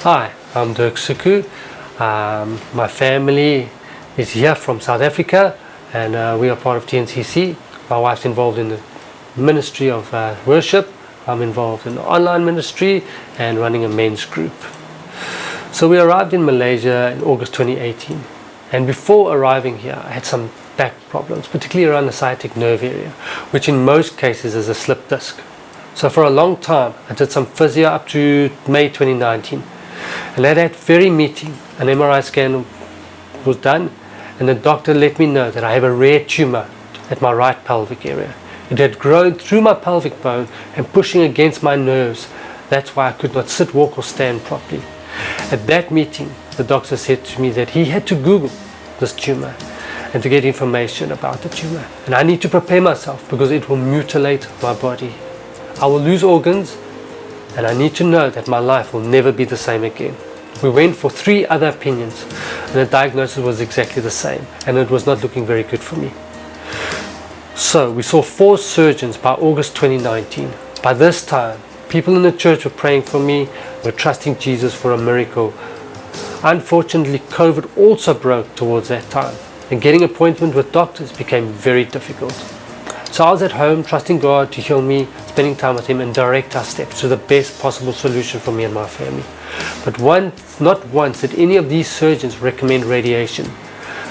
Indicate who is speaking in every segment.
Speaker 1: Hi, I'm Dirk Soekoe. My family is here from South Africa, and we are part of tNCC. My wife's involved in the ministry of worship. I'm involved in the online ministry and running a men's group. So we arrived in Malaysia in August 2018, and before arriving here I had some back problems, particularly around the sciatic nerve area, which in most cases is a slip disc. So for a long time I did some physio up to May 2019, and at that very meeting an MRI scan was done, and the doctor let me know that I have a rare tumor at my right pelvic area. It had grown through my pelvic bone and pushing against my nerves. That's why I could not sit, walk or stand properly. At that meeting the doctor said to me that he had to Google this tumor and to get information about the tumor, and I need to prepare myself because it will mutilate my body. I will lose organs, and I need to know that my life will never be the same again. We went for 3 other opinions, and the diagnosis was exactly the same, and it was not looking very good for me. So we saw 4 surgeons by August 2019. By this time, people in the church were praying for me, were trusting Jesus for a miracle. Unfortunately, COVID also broke towards that time, and getting an appointment with doctors became very difficult. So I was at home trusting God to heal me, spending time with Him and direct our steps to the best possible solution for me and my family. But not once did any of these surgeons recommend radiation.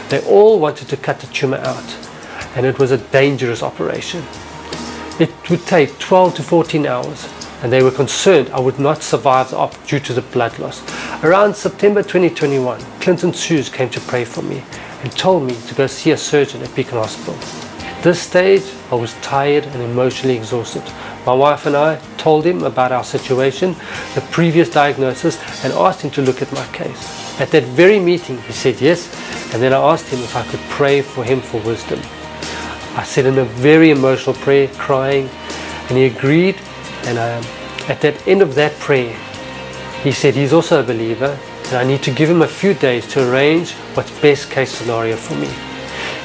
Speaker 1: They all wanted to cut the tumor out, and it was a dangerous operation. It would take 12 to 14 hours, and they were concerned I would not survive the op due to the blood loss. Around September 2021, Clinton Sues came to pray for me and told me to go see a surgeon at Beacon Hospital. At this stage, I was tired and emotionally exhausted. My wife and I told him about our situation, the previous diagnosis, and asked him to look at my case. At that very meeting, he said yes, and then I asked him if I could pray for him for wisdom. I said in a very emotional prayer, crying, and he agreed, and at the end of that prayer, he said he's also a believer, and I need to give him a few days to arrange what's best case scenario for me.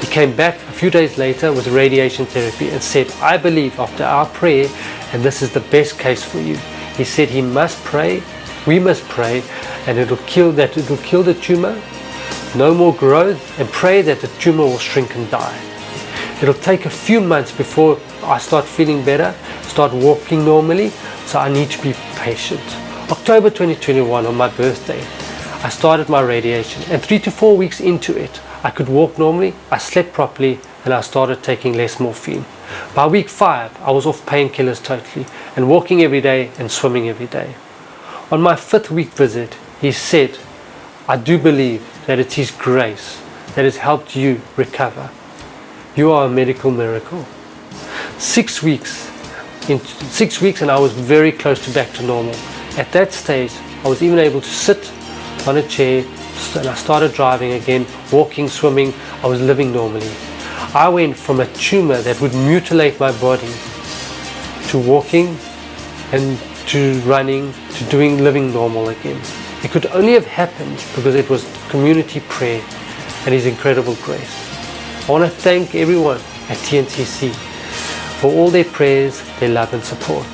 Speaker 1: He came back a few days later with radiation therapy and said, I believe after our prayer, and this is the best case for you. He said he must pray, we must pray, and it will kill the tumor, no more growth, and pray that the tumor will shrink and die. It'll take a few months before I start feeling better, start walking normally, so I need to be patient. October 2021, on my birthday, I started my radiation, and 3 to 4 weeks into it, I could walk normally, I slept properly, and I started taking less morphine. By week 5, I was off painkillers totally, and walking every day and swimming every day. On my 5th week visit, he said, I do believe that it's His grace that has helped you recover. You are a medical miracle. 6 weeks and I was very close to back to normal. At that stage, I was even able to sit on a chair, and I started driving again, walking, swimming. I was living normally. I went from a tumor that would mutilate my body to walking and to running to living normal again. It could only have happened because it was community prayer and His incredible grace. I want to thank everyone at tNCC for all their prayers, their love and support.